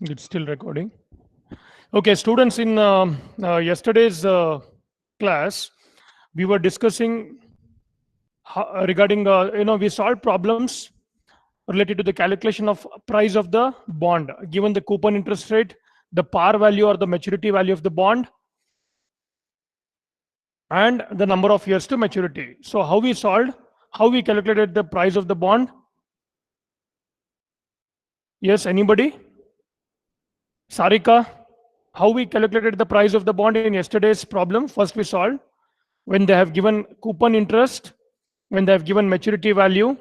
It's still recording. Okay, students, in yesterday's class, we were discussing regarding, we solved problems related to the calculation of price of the bond, given the coupon interest rate, the par value or the maturity value of the bond, and the number of years to maturity. So how we solved, how we calculated the price of the bond? Yes, anybody? Sarika, how we calculated the price of the bond in yesterday's problem? First we solved when they have given coupon interest, when they have given maturity value.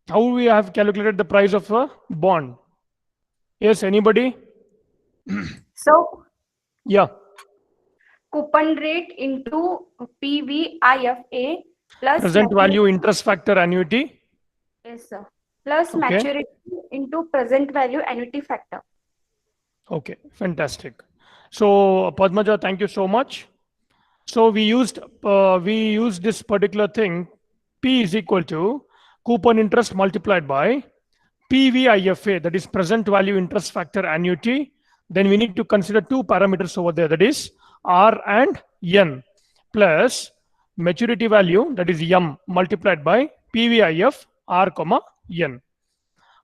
How we have calculated the price of a bond? Yes, anybody? So Yeah, coupon rate into PVIFA plus present value interest factor annuity. Yes, sir. Plus Okay. maturity into present value annuity factor. Okay, fantastic. So Padmaja, thank you so much. So we used this particular thing. P is equal to coupon interest multiplied by PVIFA, that is present value interest factor annuity. Then we need to consider two parameters over there, that is R and N, plus maturity value, that is M, multiplied by PVIF R, N.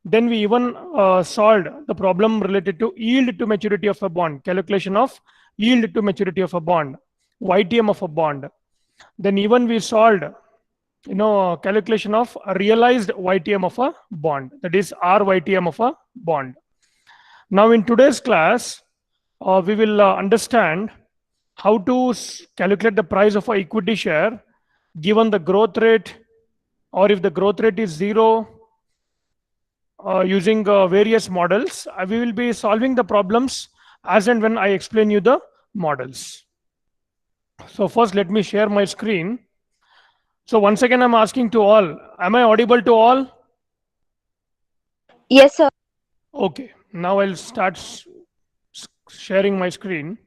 Then we even solved the problem related to yield to maturity of a bond, calculation of yield to maturity of a bond, YTM of a bond. Then even we solved, calculation of realized YTM of a bond, that is RYTM of a bond. Now in today's class, we will understand how to calculate the price of a equity share given the growth rate, or if the growth rate is zero, using various models. We will be solving the problems as and when I explain you the models. So first let me share my screen. So once again I'm asking to all, am I audible to all? Yes, sir. Okay, now I'll start sharing my screen.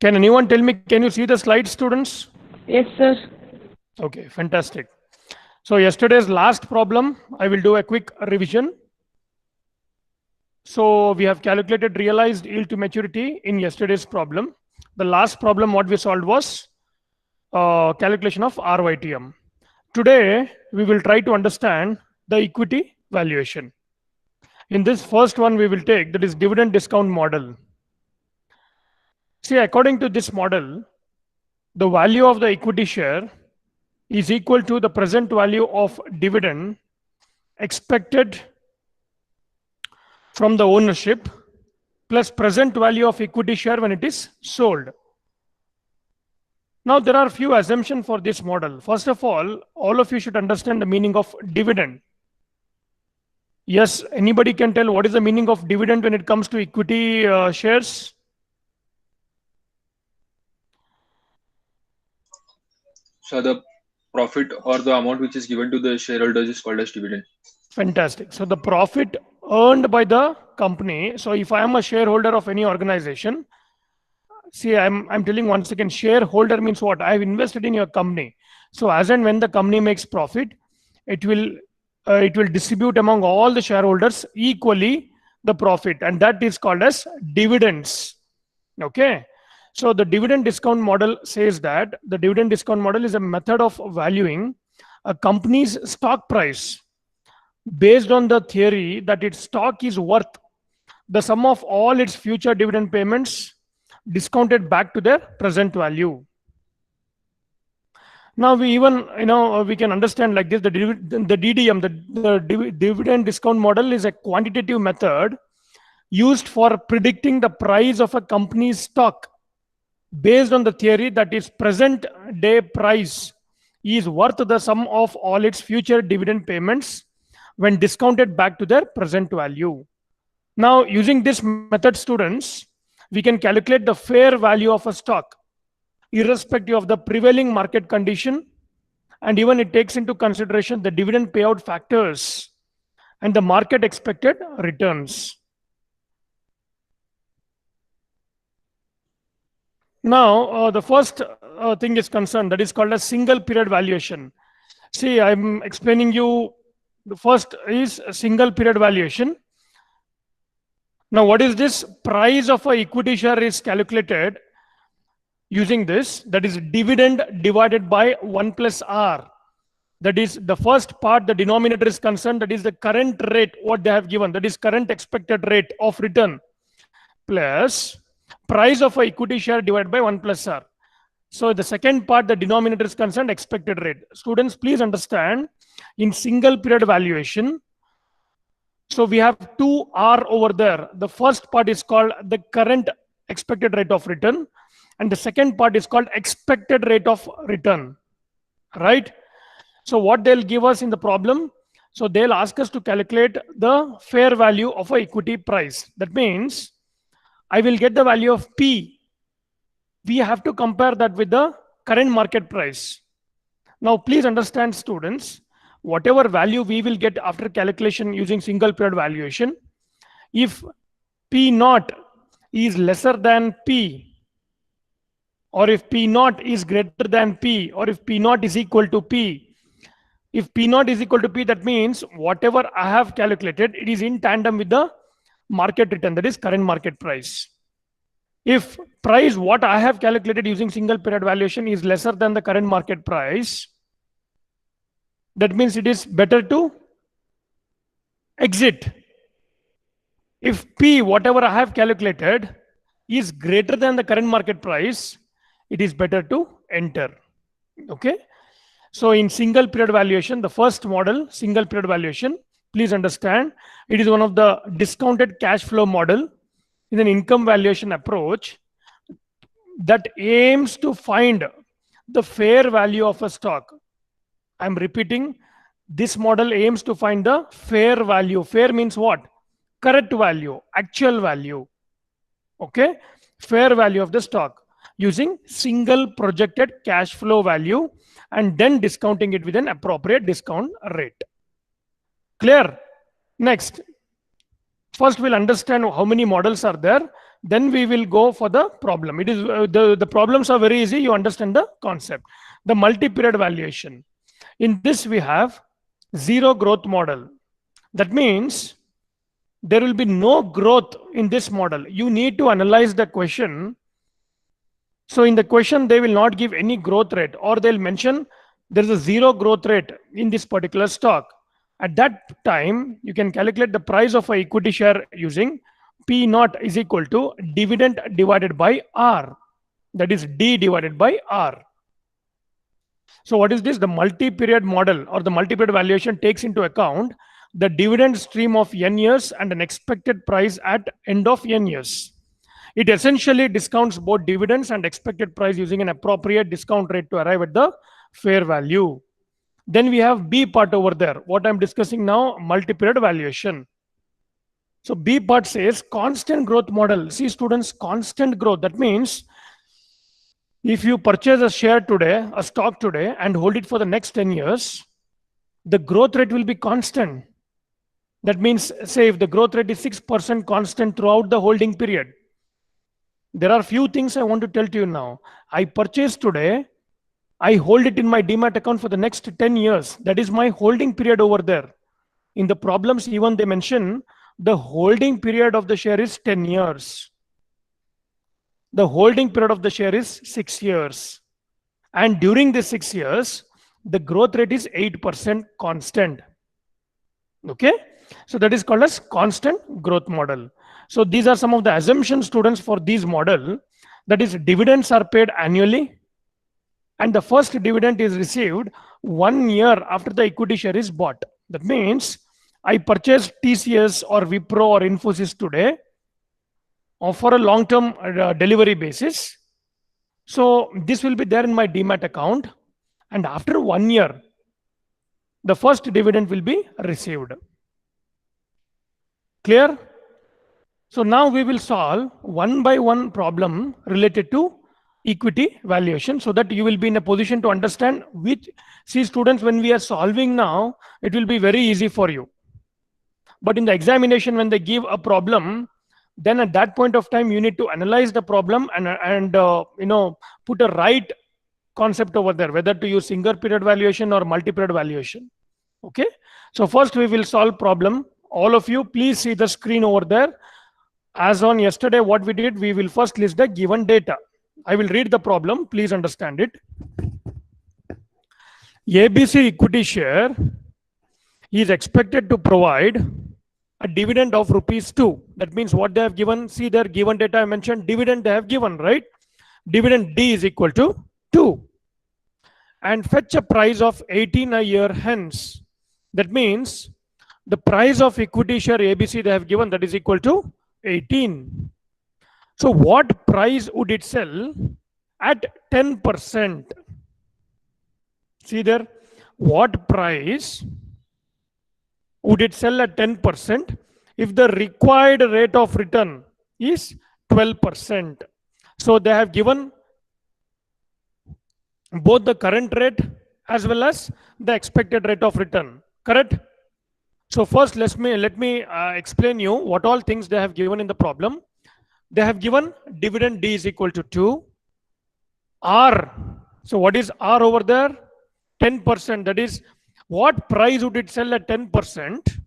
Can anyone tell me, can you see the slides, students? Yes, sir. Okay, fantastic. So yesterday's last problem, I will do a quick revision. So we have calculated realized yield to maturity in yesterday's problem. The last problem what we solved was calculation of RYTM. Today, we will try to understand the equity valuation. In this first one, we will take, that is dividend discount model. See, according to this model, the value of the equity share is equal to the present value of dividend expected from the ownership plus present value of equity share when it is sold. Now, there are few assumptions for this model. First of all of you should understand the meaning of dividend. Yes, anybody can tell what is the meaning of dividend when it comes to equity shares? So the profit or the amount which is given to the shareholders is called as dividend. Fantastic. So the profit earned by the company. So if I am a shareholder of any organization, see, I'm telling once again, shareholder means what? I have invested in your company. So as and when the company makes profit, it will distribute among all the shareholders equally the profit, and that is called as dividends. Okay. So the dividend discount model says that the dividend discount model is a method of valuing a company's stock price based on the theory that its stock is worth the sum of all its future dividend payments discounted back to their present value. Now we even, we can understand like this, the DDM, the dividend discount model is a quantitative method used for predicting the price of a company's stock based on the theory that its present day price is worth the sum of all its future dividend payments when discounted back to their present value. Now, using this method, students, we can calculate the fair value of a stock. irrespective of the prevailing market condition, and even it takes into consideration the dividend payout factors and the market expected returns. Now, the first thing is concerned, that is called a single period valuation. See, I'm explaining you, the first is a single period valuation. Now, what is this? Price of a equity share is calculated using this, that is dividend divided by 1 plus R. That is the first part, the denominator is concerned, that is the current rate, what they have given, that is current expected rate of return, plus price of a equity share divided by 1 plus R. So the second part, the denominator is concerned, expected rate. Students, please understand, in single period valuation, so we have 2R over there. The first part is called the current expected rate of return, and the second part is called expected rate of return, right? So what they'll give us in the problem, so they'll ask us to calculate the fair value of a equity price. That means I will get the value of P. We have to compare that with the current market price. Now, please understand, students, whatever value we will get after calculation using single period valuation, if P naught is lesser than P, or if P naught is greater than P, or if P naught is equal to P, if P naught is equal to P, that means whatever I have calculated, it is in tandem with the market return, that is current market price. If price, what I have calculated using single period valuation, is lesser than the current market price, that means it is better to exit. If P, whatever I have calculated, is greater than the current market price, it is better to enter. Okay. So in single period valuation, the first model, single period valuation, please understand, it is one of the discounted cash flow model in an income valuation approach that aims to find the fair value of a stock. I'm repeating, this model aims to find the fair value. Fair means what? Correct value, actual value. Okay, fair value of the stock using single projected cash flow value and then discounting it with an appropriate discount rate. Clear? Next, first we'll understand how many models are there, then we will go for the problem. It is the problems are very easy, you understand the concept. The multi-period valuation. In this we have zero growth model. That means there will be no growth in this model. You need to analyze the question. So in the question, they will not give any growth rate, or they'll mention there is a zero growth rate in this particular stock. At that time, you can calculate the price of a equity share using P naught is equal to dividend divided by R. That is D divided by R. So what is this? The multi-period model or the multi-period valuation takes into account the dividend stream of n years and an expected price at end of n years. It essentially discounts both dividends and expected price using an appropriate discount rate to arrive at the fair value. Then we have B part over there. What I'm discussing now, multi-period valuation. So B part says constant growth model. See students, constant growth. That means if you purchase a share today, a stock today, and hold it for the next 10 years, the growth rate will be constant. That means, say, if the growth rate is 6% constant throughout the holding period, there are few things I want to tell to you now. I purchase today, I hold it in my demat account for the next 10 years. That is my holding period over there. In the problems, even they mention the holding period of the share is 10 years. The holding period of the share is 6 years. And during the 6 years, the growth rate is 8% constant. Okay. So that is called as constant growth model. So these are some of the assumptions, students, for this model. That is, dividends are paid annually. And the first dividend is received 1 year after the equity share is bought. That means I purchased TCS or Wipro or Infosys today or for a long-term delivery basis. So this will be there in my demat account. And after 1 year, the first dividend will be received. Clear? So now we will solve one by one problem related to equity valuation, so that you will be in a position to understand which. See students, when we are solving now, it will be very easy for you. But in the examination, when they give a problem, then at that point of time, you need to analyze the problem and put a right concept over there, whether to use single period valuation or multi-period valuation. Okay. So first we will solve problem. All of you, please see the screen over there. As on yesterday, what we did, we will first list the given data. I will read the problem. Please understand it. ABC equity share is expected to provide a dividend of ₹2. That means what they have given, see their given data I mentioned, dividend they have given, right? Dividend D is equal to 2. And fetch a price of 18 a year hence. That means the price of equity share ABC they have given, that is equal to 18. So what price would it sell at 10%? See there, what price would it sell at 10% if the required rate of return is 12%? So they have given both the current rate as well as the expected rate of return, correct? So first let me explain you what all things they have given in the problem. They have given dividend D is equal to 2. R, so what is R over there? 10%. That is, what price would it sell at 10%?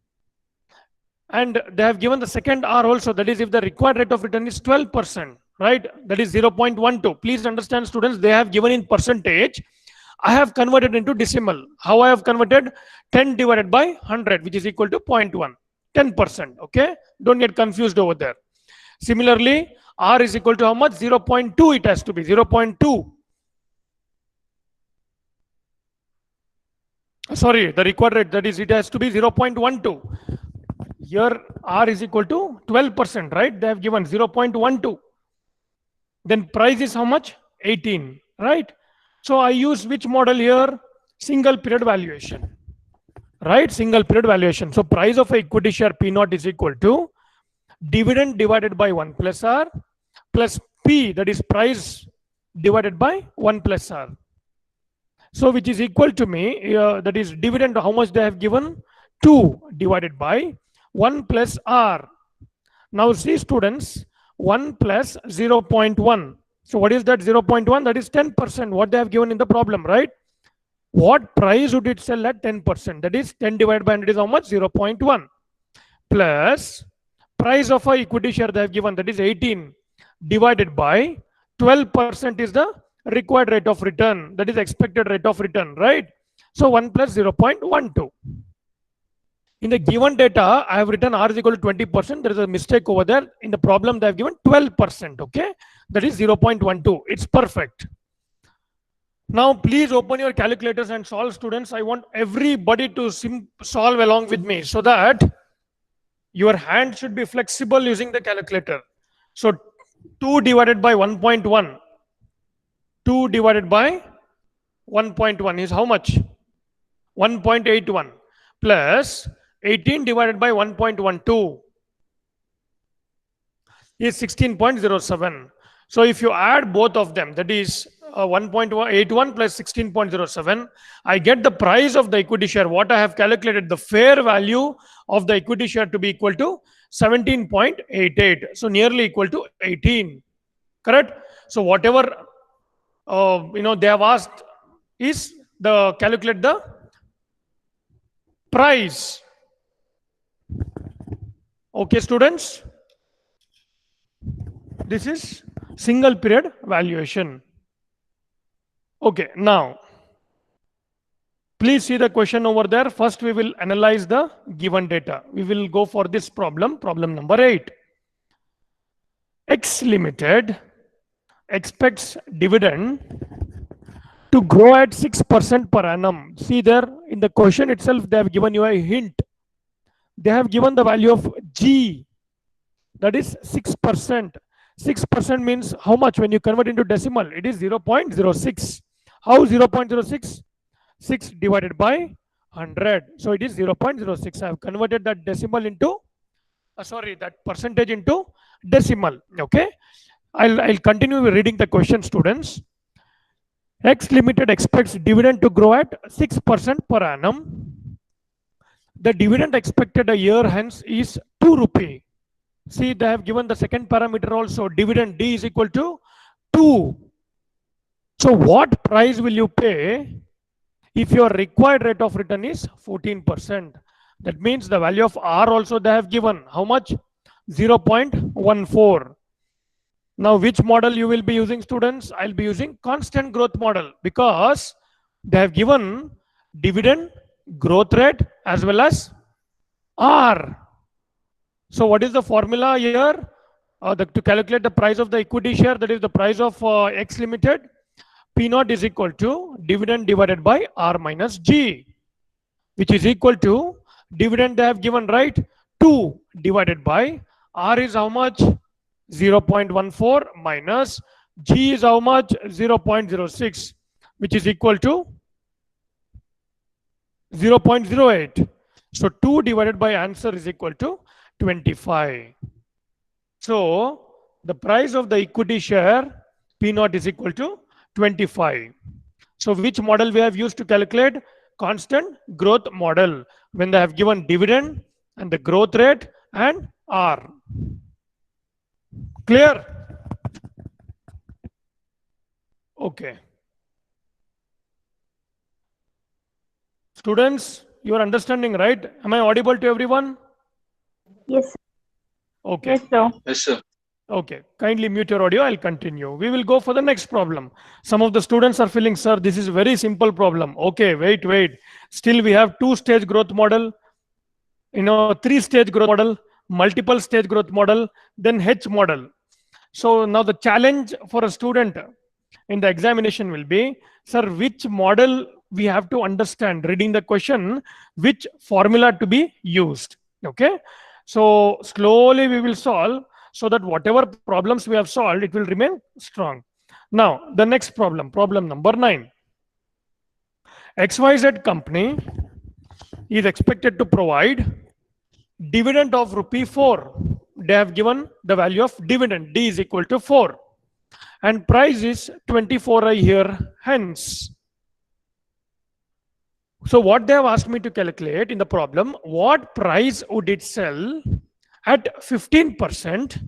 And they have given the second R also, that is if the required rate of return is 12%, right? That is 0.12. Please understand students, they have given in percentage. I have converted into decimal. How I have converted? 10 divided by 100, which is equal to 0.1. 10%, okay? Don't get confused over there. Similarly, R is equal to how much? 0.2 it has to be, 0.2. Sorry, the required rate, that is it has to be 0.12. Here R is equal to 12%, right? They have given 0.12. Then price is how much? 18, right? So I use which model here? Single period valuation, right? Single period valuation. So price of a equity share P0 is equal to dividend divided by 1 plus R plus P, that is price divided by 1 plus R. So which is equal to me, that is dividend, how much they have given? 2 divided by 1 plus R. Now see students, 1 plus 0.1. So what is that 0.1? That is 10%, what they have given in the problem, right? What price would it sell at 10%? That is 10 divided by 100 is how much? 0.1. Plus price of a equity share they have given, that is 18, divided by 12% is the required rate of return, that is expected rate of return, right? So 1 plus 0.12. In the given data, I have written R is equal to 20%. There is a mistake over there. In the problem, they have given 12%, okay? That is 0.12. It's perfect. Now, please open your calculators and solve, students. I want everybody to solve along with me so that your hand should be flexible using the calculator. So 2 divided by 1.1. 2 divided by 1.1 is how much? 1.81 plus 18 divided by 1.12 is 16.07. So if you add both of them, that is 1.81 plus 16.07, I get the price of the equity share. What I have calculated, the fair value of the equity share to be equal to 17.88. So nearly equal to 18. Correct? So whatever they have asked is the calculate the price. Okay, students, this is single period valuation. Okay, now please see the question over there. First we will analyze the given data. We will go for this problem number 8. X Limited expects dividend to grow at 6% per annum. See there in the question itself, they have given you a hint. They have given the value of G, that is 6%. 6% means how much? When you convert into decimal, it is 0.06. How 0.06? 6 divided by 100. So it is 0.06. I have converted that decimal into, that percentage into decimal. Okay. I'll continue reading the question, students. X Limited expects dividend to grow at 6% per annum. The dividend expected a year hence is 2 rupee. See, they have given the second parameter also, dividend D is equal to 2. So what price will you pay if your required rate of return is 14%? That means the value of R also they have given. How much? 0.14. Now, which model you will be using, students? I'll be using constant growth model because they have given dividend, growth rate as well as R. So what is the formula here? To calculate the price of the equity share, that is the price of X Limited, P naught is equal to dividend divided by R minus G, which is equal to dividend they have given, right? 2 divided by R is how much? 0.14 minus G is how much? 0.06, which is equal to 0.08. So 2 divided by answer is equal to 25. So the price of the equity share P naught is equal to 25. So which model we have used to calculate? Constant growth model, when they have given dividend and the growth rate and R. Clear? Okay. Students, you are understanding, right? Am I audible to everyone? Yes. Okay. Yes, sir. Yes, sir. Okay, kindly mute your audio. I'll continue. We will go for the next problem. Some of the students are feeling, sir, this is very simple problem. Okay, wait. Still we have two-stage growth model, three-stage growth model, multiple stage growth model, then H model. So now the challenge for a student in the examination will be, sir, which model we have to understand, reading the question, which formula to be used. Okay, so slowly we will solve so that whatever problems we have solved, it will remain strong. Now, the next problem number 9. XYZ company is expected to provide dividend of rupee 4. They have given the value of dividend, D is equal to 4. And price is 24 a year hence. So what they have asked me to calculate in the problem, what price would it sell at 15%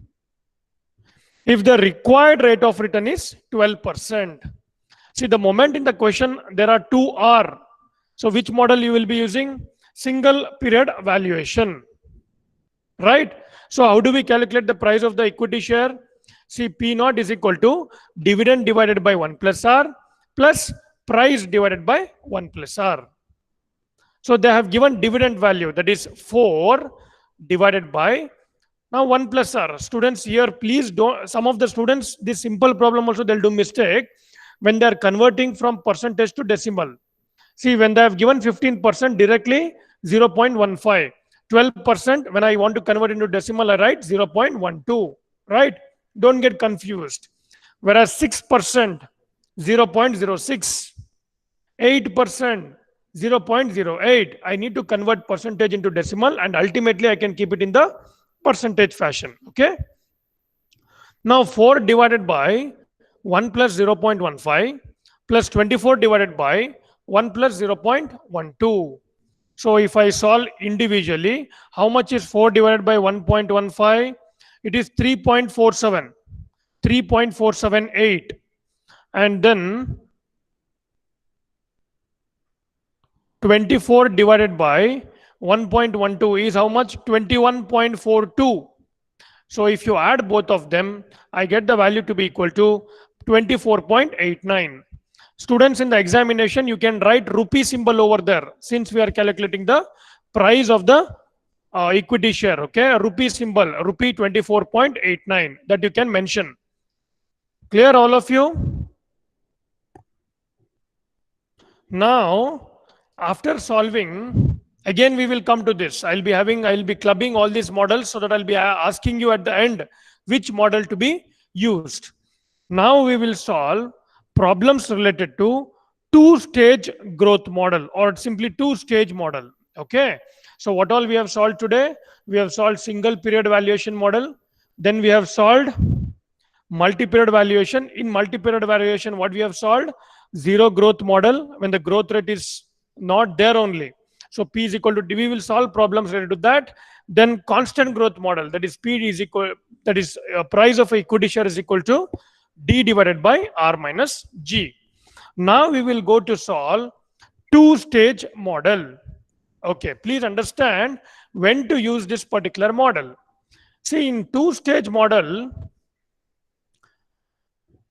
if the required rate of return is 12%. See, the moment in the question, there are two R. So which model you will be using? Single period valuation. Right? So how do we calculate the price of the equity share? See, P naught is equal to dividend divided by 1 plus R plus price divided by 1 plus R. So they have given dividend value, that is 4 divided by, now 1 plus R. Students here, please don't, some of the students, this simple problem also they'll do mistake when they are converting from percentage to decimal. See, when they have given 15% directly 0.15, 12% when I want to convert into decimal I write 0.12, right? Don't get confused. Whereas 6%, 0.06, 8%, 0.08. I need to convert percentage into decimal and ultimately I can keep it in the percentage fashion. Okay. Now 4 divided by 1 plus 0.15 plus 24 divided by 1 plus 0.12. So if I solve individually, how much is 4 divided by 1.15? It is 3.47, 3.478. And then 24 divided by 1.12 is how much? 21.42. So if you add both of them, I get the value to be equal to 24.89. Students, in the examination, you can write rupee symbol over there since we are calculating the price of the equity share. Okay, rupee symbol, rupee 24.89, that you can mention. Clear, all of you? Now, after solving, again we will come to this. I'll be clubbing all these models so that I'll be asking you at the end which model to be used. Now we will solve problems related to two-stage growth model or simply two-stage model. Okay. So what all we have solved today? We have solved single period valuation model. Then we have solved multi-period valuation. In multi-period valuation, what we have solved? Zero growth model when the growth rate is not there only. So P is equal to D. We will solve problems related to that. Then constant growth model, that is P is equal, that is price of equity share is equal to D divided by R minus G. Now we will go to solve two-stage model. Okay, please understand when to use this particular model. See, in two-stage model,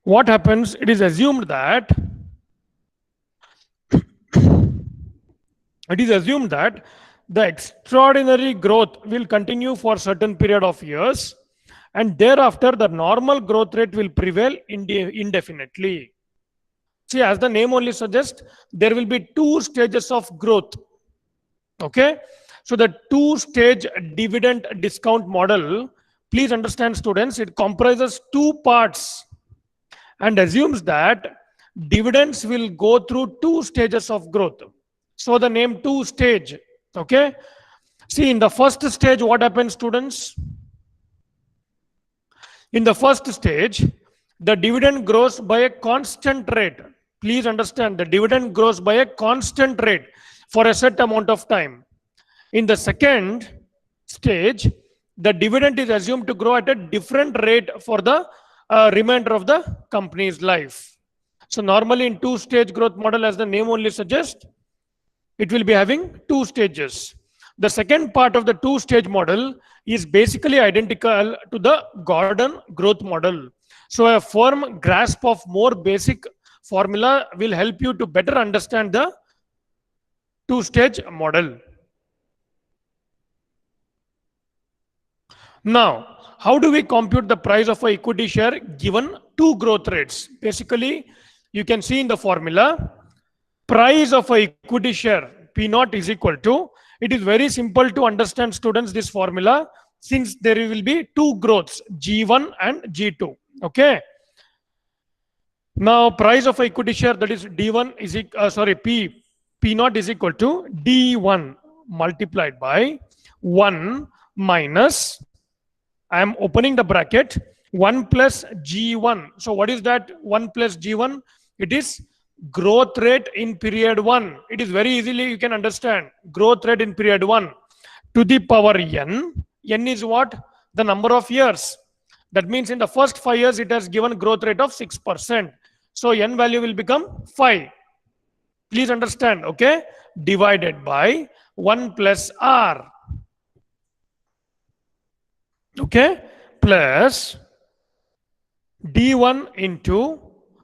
what happens? It is assumed that the extraordinary growth will continue for a certain period of years, and thereafter the normal growth rate will prevail indefinitely. See, as the name only suggests, there will be two stages of growth. Okay, so the two-stage dividend discount model, please understand students, it comprises two parts and assumes that dividends will go through two stages of growth. So the name two stage. Okay, see, in the first stage, what happens, students? In the first stage, the dividend grows by a constant rate. Please understand, the dividend grows by a constant rate for a set amount of time. In the second stage, the dividend is assumed to grow at a different rate for the remainder of the company's life. So normally in two-stage growth model, as the name only suggests, it will be having two stages. The second part of the two-stage model is basically identical to the Gordon growth model. So a firm grasp of more basic formula will help you to better understand the two-stage model. Now, how do we compute the price of an equity share given two growth rates? Basically, you can see in the formula, price of an equity share P naught is equal to, it is very simple to understand, students, this formula, since there will be two growths, G1 and G2. Okay. Now, price of equity share, that is D1 is P naught is equal to D1 multiplied by 1 minus, I am opening the bracket, 1 plus G1. So what is that 1 plus G1? It is growth rate in period 1. It is very easily you can understand. Growth rate in period 1 to the power n. N is what? The number of years. That means in the first 5 years it has given growth rate of 6%. So n value will become 5. Please understand, okay? Divided by 1 plus R. Okay? Plus D1 into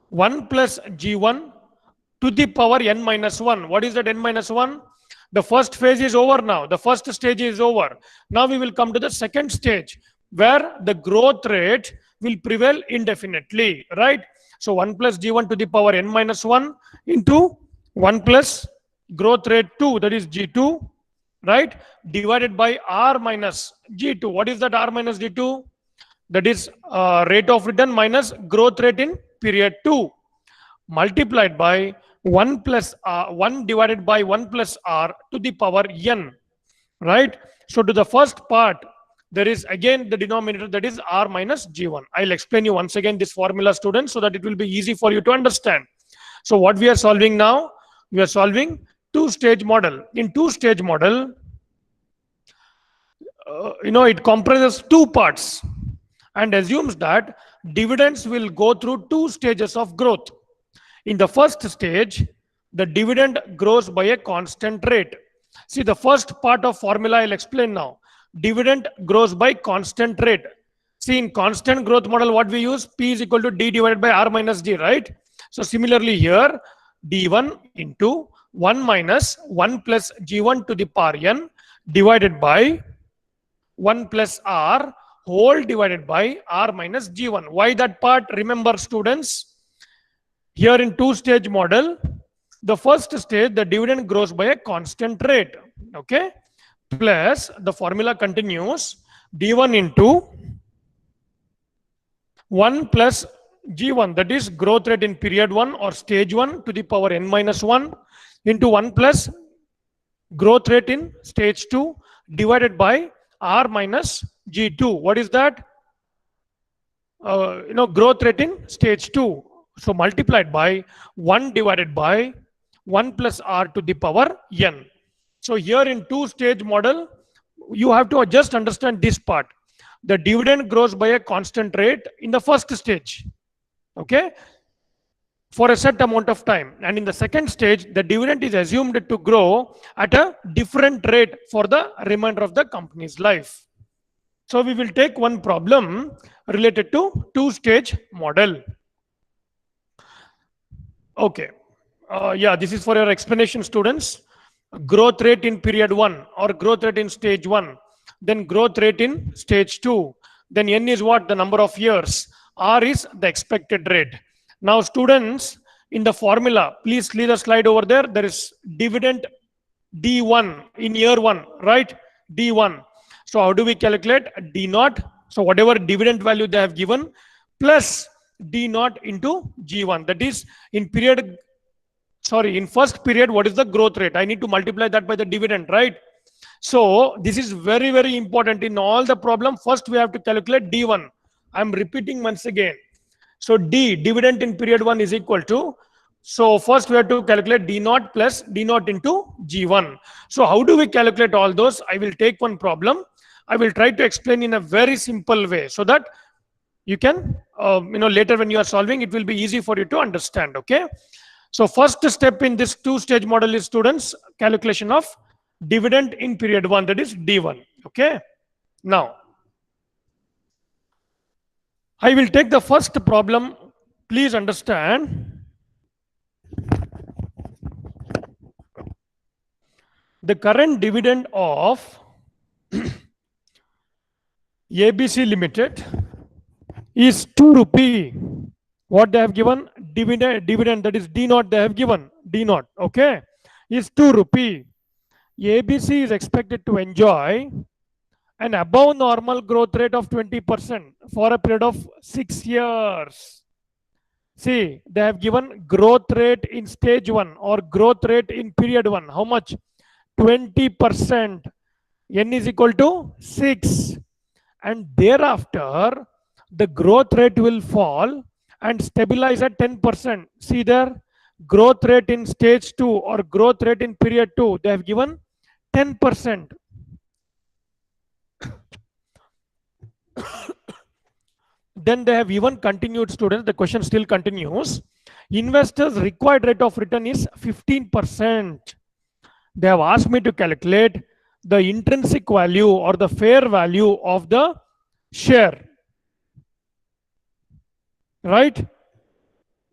1 plus G1 to the power n minus 1. What is that n minus 1? The first phase is over now. The first stage is over. Now we will come to the second stage where the growth rate will prevail indefinitely, right? So 1 plus G1 to the power n minus 1 into 1 plus growth rate 2, that is G2, right? Divided by R minus G2. What is that R minus G2? That is rate of return minus growth rate in period 2 multiplied by 1 plus 1 divided by 1 plus R to the power n, right? So to the first part, there is again the denominator, that is R minus G1. I'll explain you once again this formula, students, so that it will be easy for you to understand. So what we are solving now, we are solving two-stage model. In two-stage model, it comprises two parts and assumes that dividends will go through two stages of growth. In the first stage, the dividend grows by a constant rate. See, the first part of formula I'll explain now. Dividend grows by constant rate. See, in constant growth model, what we use? P is equal to D divided by R minus D, right? So similarly here, D1 into 1 minus 1 plus G1 to the power n divided by 1 plus R whole divided by R minus G1. Why that part? Remember, students, here in two-stage model, the first stage, the dividend grows by a constant rate. Okay? Plus, the formula continues, D1 into 1 plus G1, that is growth rate in period 1 or stage 1 to the power n minus 1 into 1 plus growth rate in stage 2 divided by R minus G2. What is that? growth rate in stage 2. So multiplied by 1 divided by 1 plus r to the power n. So here in two-stage model, you have to just understand this part. The dividend grows by a constant rate in the first stage, okay, for a set amount of time. And in the second stage, the dividend is assumed to grow at a different rate for the remainder of the company's life. So we will take one problem related to two-stage model. Okay. Yeah, this is for your explanation, students. Growth rate in period 1 or growth rate in stage 1, then growth rate in stage 2, then n is what? The number of years. R is the expected rate. Now students, in the formula, please see the slide over there. There is dividend D1 in year 1, right? D1. So how do we calculate? D0. So whatever dividend value they have given plus D0 into G1. That is in period, sorry, in first period, what is the growth rate? I need to multiply that by the dividend, right? So this is very, very important in all the problem. First, we have to calculate D1. I'm repeating once again. So D, dividend in period 1 is equal to, so first we have to calculate D0 plus D0 into G1. So how do we calculate all those? I will take one problem. I will try to explain in a very simple way so that you can, later when you are solving, it will be easy for you to understand, okay? So first step in this two-stage model is, students, calculation of dividend in period 1, that is D1, okay? Now, I will take the first problem. Please understand. The current dividend of ABC Limited is 2 rupee. What they have given? Dividend, that is D0 they have given. D0, okay, is 2 rupee. ABC is expected to enjoy an above normal growth rate of 20% for a period of 6 years. See, they have given growth rate in stage 1 or growth rate in period 1. How much? 20%. N is equal to 6. And thereafter, the growth rate will fall and stabilize at 10%. See there, growth rate in stage 2 or growth rate in period 2, they have given 10%. Then they have even continued, students, the question still continues. Investors' required rate of return is 15%. They have asked me to calculate the intrinsic value or the fair value of the share. Right?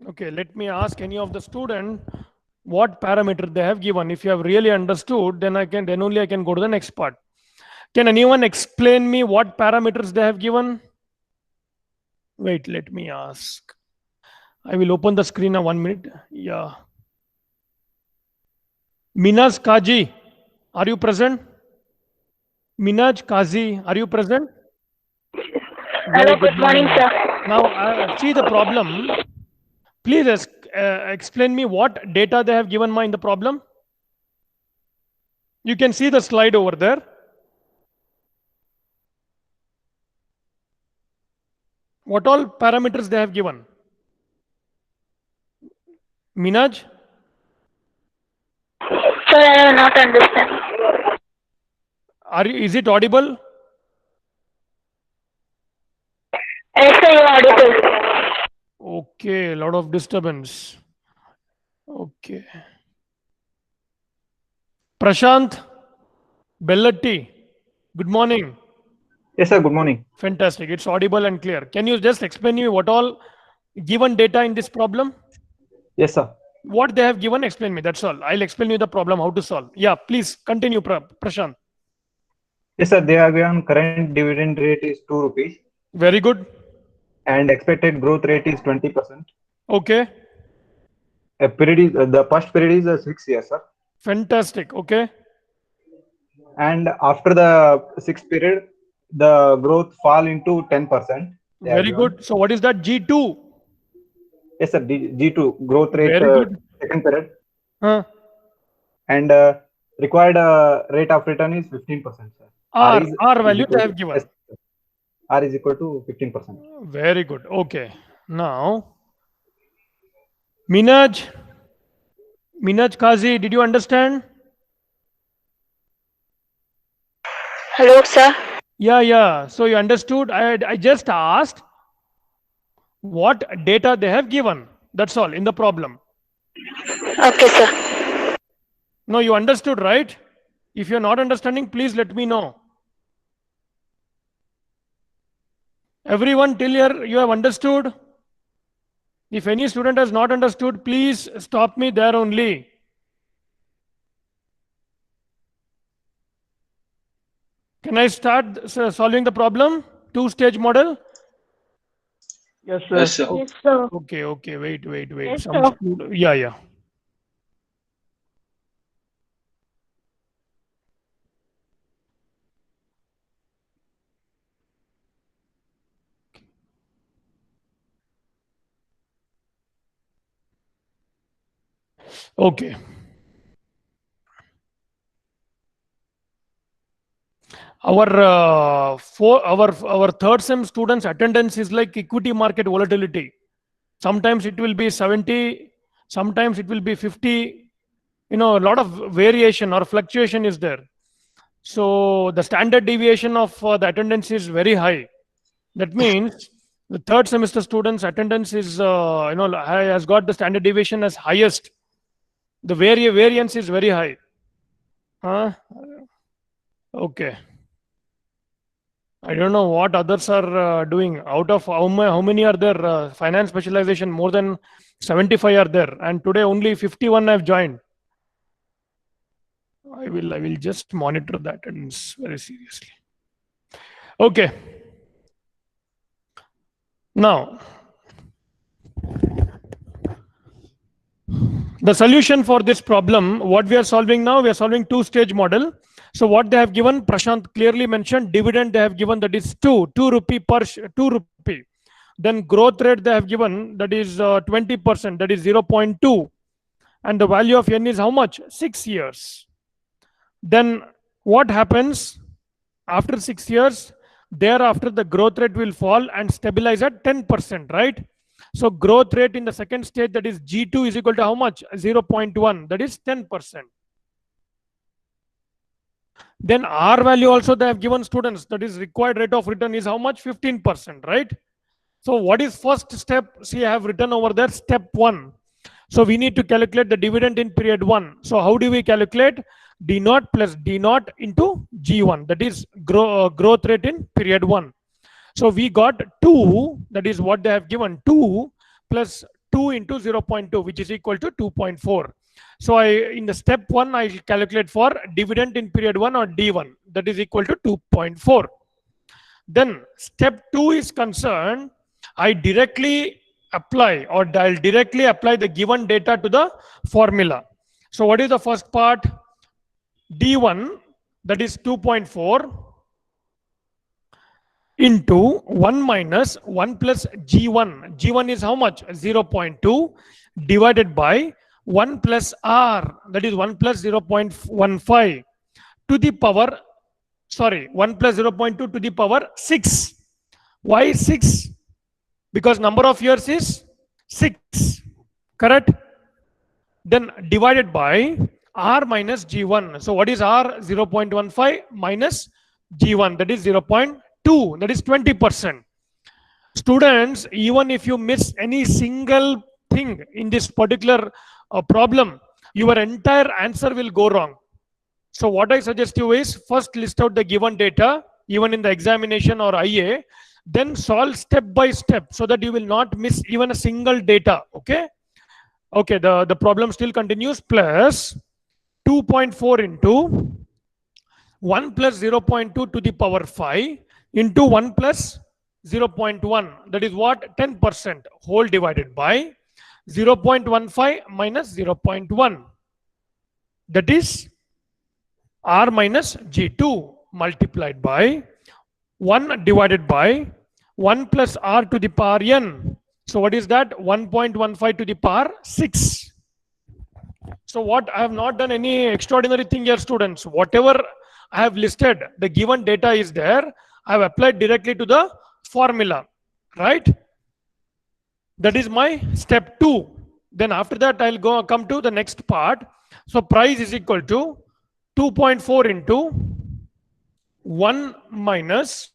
Okay, let me ask any of the student what parameter they have given. If you have really understood, then only I can go to the next part. Can anyone explain me what parameters they have given? Wait, let me ask. I will open the screen in 1 minute. Yeah. Minaj Kaji, are you present? Minaj Kazi, are you present? Hello, good morning, sir. Now, see the problem. Please explain me what data they have given in the problem. You can see the slide over there. What all parameters they have given? Minaj? Sir, I will not understand. Is it audible? Yes, sir, you are audible. Okay, a lot of disturbance. Okay. Prashant Bellatti, good morning. Yes, sir. Good morning. Fantastic. It's audible and clear. Can you just explain me what all given data in this problem? Yes, sir. What they have given, explain me. That's all. I'll explain you the problem, how to solve. Yeah, please continue, Prashant. Yes, sir. They are given current dividend rate is 2 rupees Very good. and expected growth rate is 20%. Okay. A period is the first period is 6 years, sir. Fantastic. Okay. And after the 6th period, the growth fall into 10%. Very good. So what is that? G2? Yes, sir. G2 growth rate. Very good. Second period. Huh. And required rate of return is 15%, sir. R value they have given. Yes, R is equal to 15%. Very good. Okay. Now, Minaj Kazi, did you understand? Hello, sir. Yeah. So you understood. I just asked what data they have given. That's all in the problem. Okay, sir. No, you understood, right? If you're not understanding, please let me know. Everyone till here, you have understood? If any student has not understood, please stop me there only. Can I start solving the problem? Two-stage model? Yes, Yes, sir. Yes, sir. Okay. Wait. Yes, Some sir. yeah. Okay. Our third sem students attendance is like equity market volatility. Sometimes it will be 70, sometimes it will be 50. A lot of variation or fluctuation is there. So the standard deviation of the attendance is very high. That means the third semester students attendance is has got the standard deviation as highest. The variance is very high. Huh? Okay. I don't know what others are doing. Out of how many are there? Finance specialization, more than 75 are there, and today only 51 have joined. I will just monitor that and very seriously. Okay. Now, the solution for this problem, what we are solving now, we are solving two-stage model. So what they have given, Prashant clearly mentioned, dividend they have given, that is 2 rupee per 2 rupee. Then growth rate they have given, that is 20%, that is 0.2. And the value of n is how much? 6 years. Then what happens after 6 years? Thereafter the growth rate will fall and stabilize at 10%, right? So growth rate in the second stage, that is G2, is equal to how much? 0.1, that is 10%. Then R value also they have given students, that is required rate of return is how much? 15%, right? So what is first step? See, I have written over there step 1. So we need to calculate the dividend in period 1. So how do we calculate? D0 plus D0 into G1, that is growth rate in period 1. So we got 2, that is what they have given, 2 plus 2 into 0.2, which is equal to 2.4. So in the step 1, I calculate for dividend in period 1 or D1, that is equal to 2.4. Then step 2 is concerned, I directly apply, or I'll directly apply the given data to the formula. So what is the first part? D1, that is 2.4 into 1 minus 1 plus G1. G1 is how much? 0.2 divided by 1 plus R, that is 1 plus 0.15 to the power, 1 plus 0.2 to the power 6. Why 6? Because number of years is 6, correct? Then divided by R minus G1. So what is R? 0.15 minus G1, that is 0.2, that is 20%. Students, even if you miss any single thing in this particular problem, your entire answer will go wrong. So what I suggest you is, first list out the given data, even in the examination or IA, then solve step by step so that you will not miss even a single data. Okay. The problem still continues. Plus 2.4 into 1 plus 0.2 to the power 5 into 1 plus 0.1, that is what? 10%, whole divided by 0.15 minus 0.1, that is R minus G2 multiplied by 1 divided by 1 plus R to the power n. So what is that? 1.15 to the power 6. So what? I have not done any extraordinary thing here, students. Whatever I have listed, the given data is there. I have applied directly to the formula, right? That is my step 2. Then after that, I'll come to the next part. So price is equal to 2.4 into 1 minus.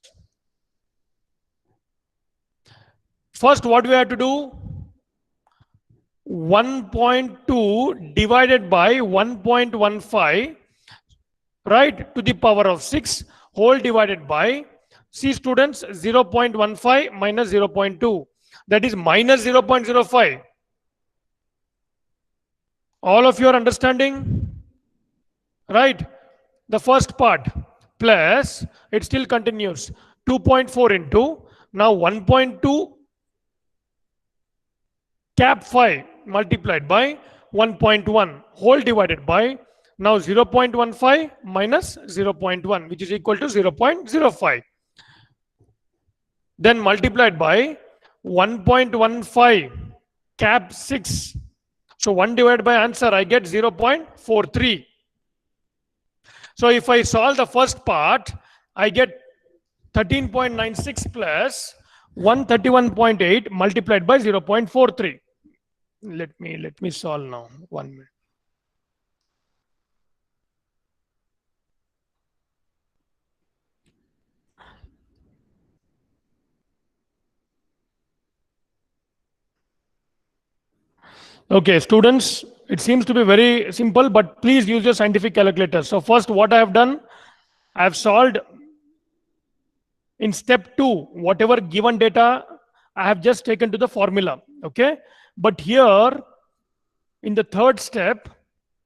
First, what we have to do? 1.2 divided by 1.15, right, to the power of 6, whole divided by, see students, 0.15 minus 0.2. That is minus 0.05. All of you are understanding? Right? The first part plus, it still continues. 2.4 into, now 1.2 cap 5 multiplied by 1.1 whole divided by, now 0.15 minus 0.1, which is equal to 0.05. Then multiplied by 1.15 cap 6. So 1 divided by answer, I get 0.43. So if I solve the first part, I get 13.96 plus 131.8 multiplied by 0.43. Let me solve now. 1 minute. Okay, students, it seems to be very simple, but please use your scientific calculator. So first, what I have done, I have solved in step 2, whatever given data, I have just taken to the formula. Okay, but here in the third step,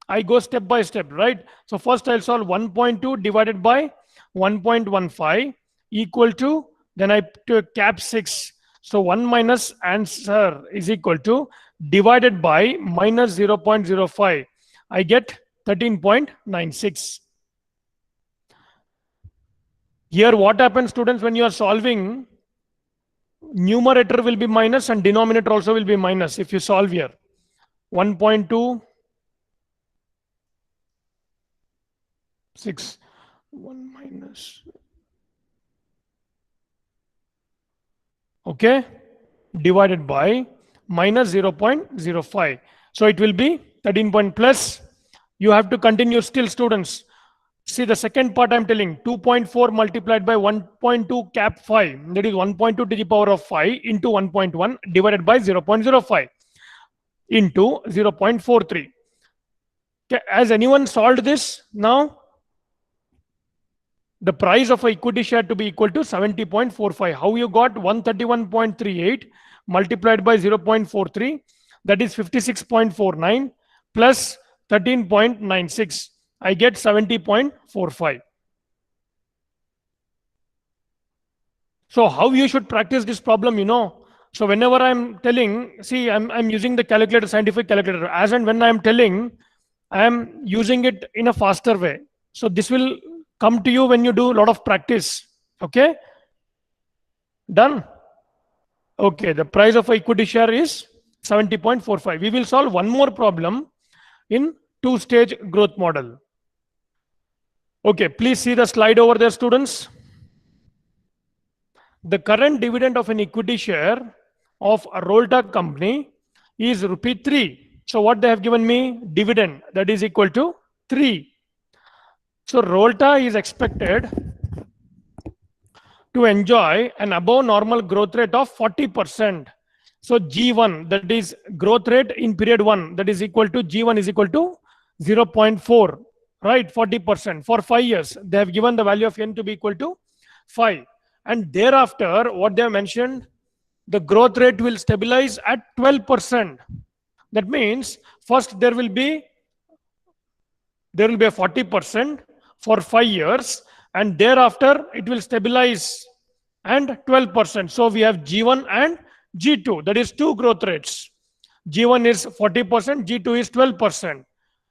I go step by step, right? So first I'll solve 1.2 divided by 1.15 equal to, then I took cap 6. So 1 minus answer is equal to divided by minus 0.05. I get 13.96. Here what happens, students, when you are solving, numerator will be minus and denominator also will be minus if you solve here. 1.2 6 1 minus, okay, divided by minus 0.05. So it will be 13 point plus. You have to continue still, students. See the second part I'm telling, 2.4 multiplied by 1.2 cap 5, that is 1.2 to the power of 5 into 1.1 divided by 0.05 into 0.43. Has anyone solved this now? The price of a equity share to be equal to 70.45. How you got 131.38 multiplied by 0.43? That is 56.49 plus 13.96. I get 70.45. So how you should practice this problem, you know? So whenever I'm telling, see, I'm using the calculator, scientific calculator. As and when I'm telling, I'm using it in a faster way. So this will come to you when you do a lot of practice. Okay? Done? Okay, the price of equity share is 70.45. We will solve one more problem in two-stage growth model. Okay, please see the slide over there, students. The current dividend of an equity share of a Rolta company is ₹3. So what they have given me? Dividend, that is equal to 3. So Rolta is expected to enjoy an above normal growth rate of 40%. So G1, that is growth rate in period 1, that is equal to G1 is equal to 0.4, right? 40% for 5 years. They have given the value of N to be equal to 5. And thereafter, what they have mentioned, the growth rate will stabilize at 12%. That means first there will be a 40% for 5 years, and thereafter it will stabilize and 12%. So we have G1 and G2, that is two growth rates. G1 is 40%, G2 is 12%,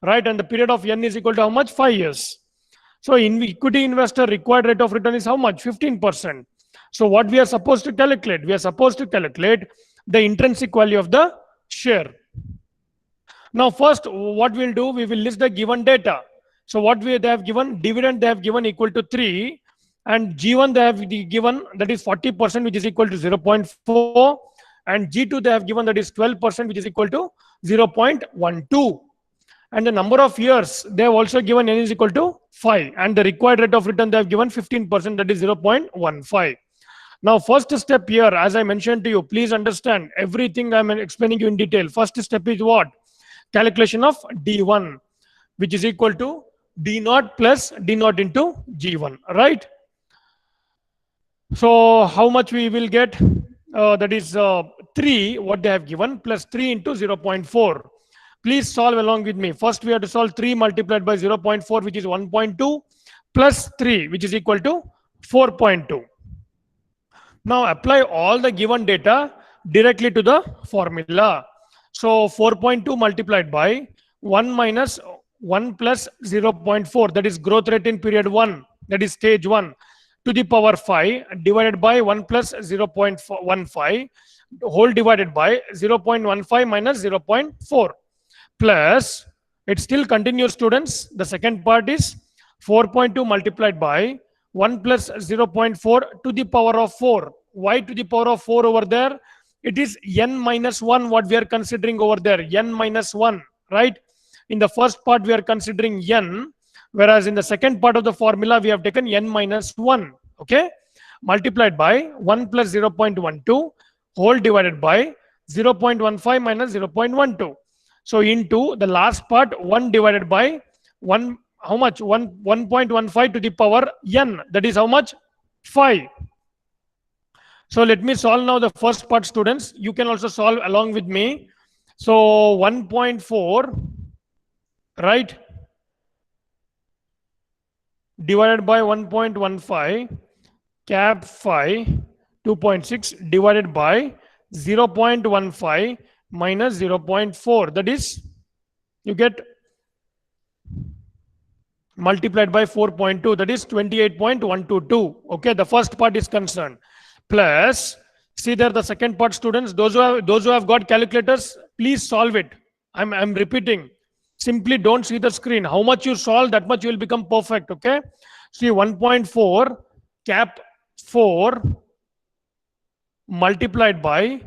right? And the period of N is equal to how much? 5 years. So in equity investor required rate of return is how much? 15%. So what we are supposed to calculate? We are supposed to calculate the intrinsic value of the share. Now first what we'll do, we will list the given data. So what they have given, dividend they have given equal to 3. and G1 they have given that is 40%, which is equal to 0.4, and G2 they have given that is 12%, which is equal to 0.12. And the number of years they have also given n is equal to 5, and the required rate of return they have given 15%, that is 0.15. Now first step here, as I mentioned to you, please understand everything I'm explaining you in detail. First step is what? Calculation of D1, which is equal to D0 plus D0 into G1, right? So how much we will get? That is 3, what they have given, plus 3 into 0.4. Please solve along with me. First, we have to solve 3 multiplied by 0.4, which is 1.2, plus 3, which is equal to 4.2. Now apply all the given data directly to the formula. So 4.2 multiplied by 1 minus 1 plus 0.4, that is growth rate in period 1, that is stage 1, to the power 5 divided by 1 plus 0.15 whole divided by 0.15 minus 0.4, plus it still continues, students. The second part is 4.2 multiplied by 1 plus 0.4 to the power of 4. Why to the power of 4 over there? It is n minus 1 what we are considering over there, n minus 1, right? In the first part we are considering n, whereas in the second part of the formula we have taken n minus 1, okay? Multiplied by 1 plus 0.12 whole divided by 0.15 minus 0.12. So into the last part, 1 divided by 1, how much? 1.15 to the power n, that is how much? 5. So let me solve now the first part, students. You can also solve along with me. So 1.4, right, divided by 1.15 cap 5, 2.6 divided by 0.15 minus 0.4, that is, you get multiplied by 4.2, that is 28.122. Okay, the first part is concerned. Plus, see there the second part, students. Those who have got calculators, please solve it. I'm repeating. Simply don't see the screen. How much you solve, that much you will become perfect. Okay. See 1.4 cap 4 multiplied by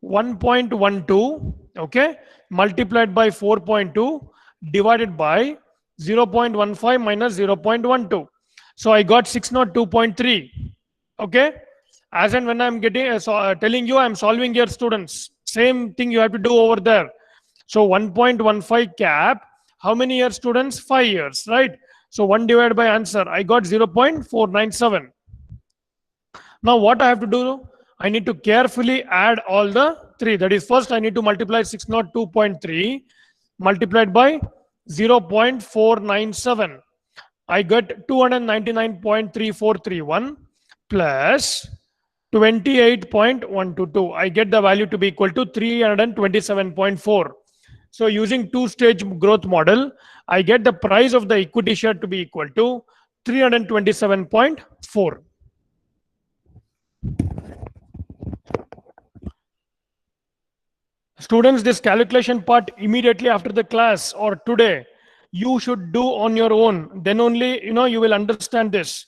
1.12, okay, multiplied by 4.2 divided by 0.15 minus 0.12. So I got 602.3. Okay. As and when I'm getting telling you, I'm solving here, students. Same thing you have to do over there. So 1.15 cap, how many years, students? 5 years, right? So 1 divided by answer, I got 0.497. Now what I have to do? I need to carefully add all the 3. That is, first I need to multiply 602.3 multiplied by 0.497. I get 299.3431 plus 28.122. I get the value to be equal to 327.4. So using two-stage growth model, I get the price of the equity share to be equal to 327.4. Students, this calculation part immediately after the class or today, you should do on your own. Then only, you will understand this.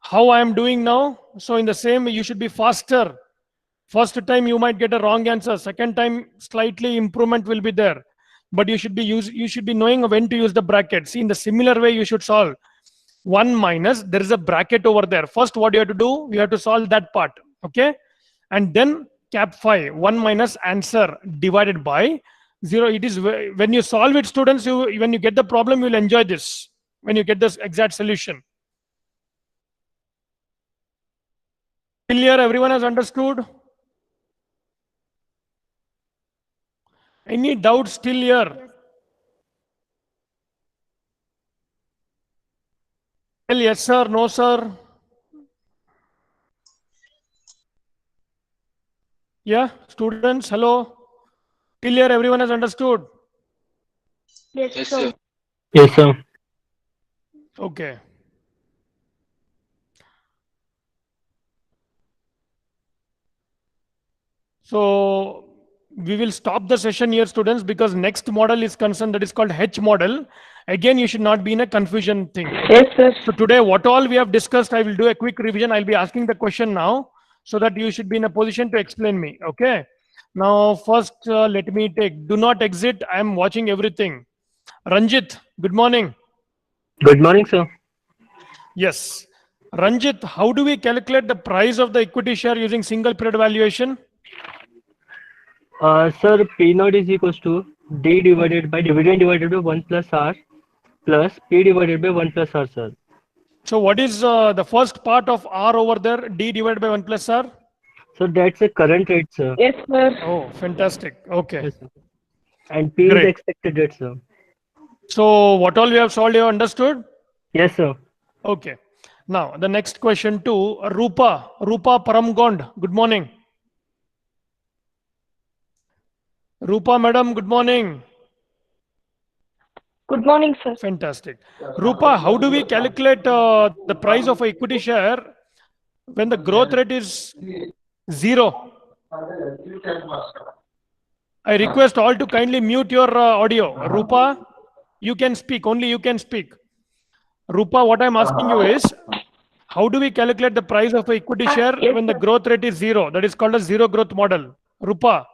How I am doing now. So in the same way, you should be faster. First time you might get a wrong answer. Second time, slightly improvement will be there. But you should be knowing when to use the bracket. See, in the similar way, you should solve. 1 minus, there is a bracket over there. First, what you have to do, you have to solve that part. Okay. And then cap 5, 1 minus answer divided by 0. It is when you solve it, students, when you get the problem, you will enjoy this. When you get this exact solution. Till here, everyone has understood? Any doubts still here? Well, yes, sir. No, sir. Yeah, students, hello. Till here, everyone has understood? Yes, Yes, sir. sir. Yes, sir. Okay. So we will stop the session here, students, because next model is concerned, that is called H model. Again, you should not be in a confusion thing. Yes, sir. So today, what all we have discussed, I will do a quick revision. I'll be asking the question now, so that you should be in a position to explain me. Okay. Now, first, let me take. Do not exit. I am watching everything. Ranjit, good morning. Good morning, sir. Yes. Ranjit, how do we calculate the price of the equity share using single period valuation? Sir, P naught is equals to D divided by dividend divided by 1 plus R plus P divided by 1 plus R, sir. So what is the first part of R over there? D divided by 1 plus R? So that's a current rate, sir. Yes, sir. Oh, fantastic. Okay. Yes, sir. And P Great. is expected rate, sir. So what all we have solved, you have understood? Yes, sir. Okay. Now, the next question to Rupa. Rupa Paramgond. Good morning. Rupa madam, good morning. Good morning, sir. Fantastic. Rupa, how do we calculate the price of a equity share when the growth rate is 0? I request all to kindly mute your audio. Rupa, you can speak. Only you can speak. Rupa, what I'm asking you is, how do we calculate the price of a equity share Yes, when the sir. growth rate is 0? That is called a zero growth model. Rupa.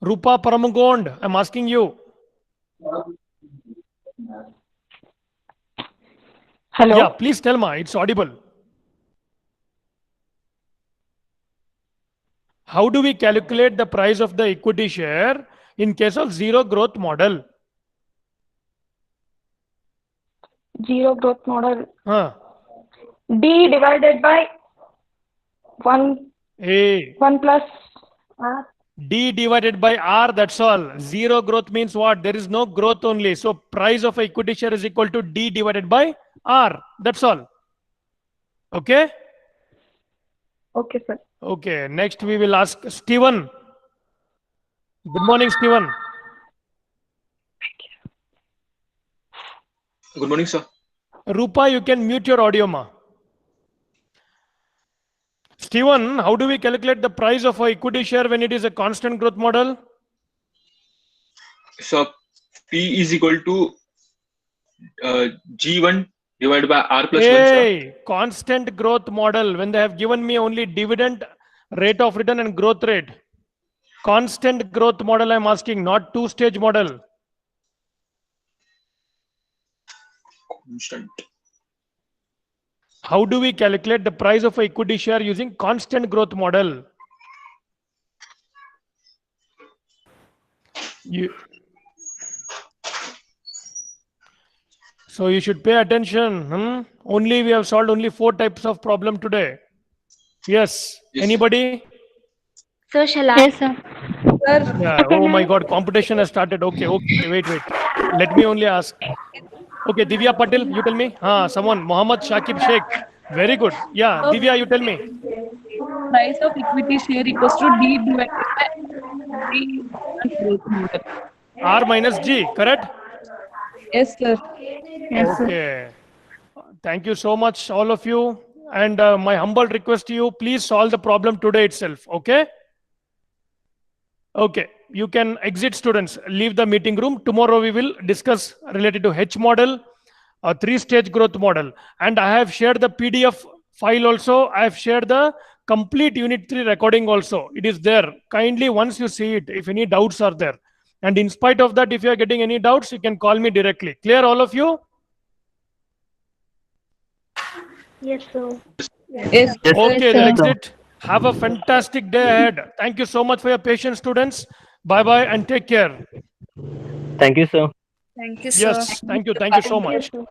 Rupa Paramagond, I'm asking you. Hello. Yeah, please tell me. It's audible. How do we calculate the price of the equity share in case of zero growth model? Zero growth model. Huh. D divided by 1 A. 1 plus R. D divided by R, that's all. Zero growth means what? There is no growth only. So price of equity share is equal to D divided by R. That's all. Okay? Okay, sir. Okay. Next we will ask Steven. Good morning, Steven. Good morning, sir. Rupa, you can mute your audio, ma. Steven, how do we calculate the price of a equity share when it is a constant growth model? So P is equal to G1 divided by R plus 1, sir. Hey, constant growth model, when they have given me only dividend, rate of return and growth rate. Constant growth model I'm asking, not two-stage model. Constant. How do we calculate the price of a equity share using constant growth model? So you should pay attention. Only we have solved only 4 types of problem today. Yes. Yes. Anybody? Sir, shall I? Yes, sir. Yeah. Oh my God, competition has started. Okay. Wait. Let me only ask. Okay, Divya Patil, you tell me. Someone. Mohammad Shakib Sheikh. Very good. Yeah, Divya, you tell me. Price of equity share equals to D divided by D growth model. R minus G, correct? Yes, sir. Yes, sir. Okay. Thank you so much, all of you. And my humble request to you, please solve the problem today itself. Okay? Okay. You can exit, students. Leave the meeting room. Tomorrow we will discuss related to H model, a 3-stage growth model. And I have shared the PDF file also. I have shared the complete Unit 3 recording also. It is there. Kindly, once you see it, if any doubts are there. And in spite of that, if you are getting any doubts, you can call me directly. Clear, all of you? Yes, sir. Yes. Okay, sir. then exit. Have a fantastic day ahead. Thank you so much for your patience, students. Bye-bye and take care. Thank you, sir. Thank you, sir. Yes, thank you so Thank you, much. sir.